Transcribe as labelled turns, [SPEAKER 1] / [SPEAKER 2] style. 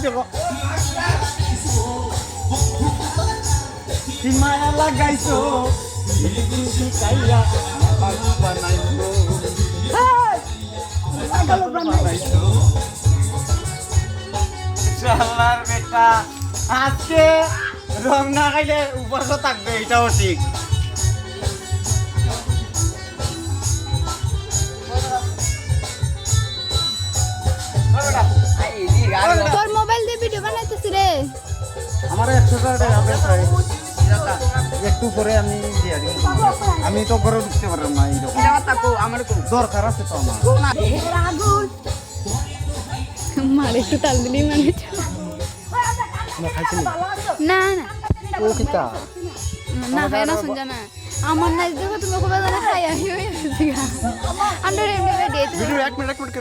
[SPEAKER 1] দেখো মায়া লাগাইছো কাইয়া বানাইছো শালার বেটা আজকে রং না খাইলে উপরস থাকবে এটাও ঠিক
[SPEAKER 2] তোর মোবাইল দিয়ে ভিডিও বানাইতেছি রে
[SPEAKER 1] আমার 100 টাকা হবে প্রায় একটু পরে আমি দিয়ে দিব আমি তো ঘরে ঢুকতে পারলাম না এইরকম দরকার আছে তো আমার
[SPEAKER 2] মারে একটু তাল দিলি মানে না না
[SPEAKER 1] ও কিতা
[SPEAKER 2] না হয় না শুনছ না আমার নাচ দেখো তুমি খুব জানা খাই আমি আন্ডার এন্ড ডেট
[SPEAKER 1] ভিডিও 1 মিনিট করে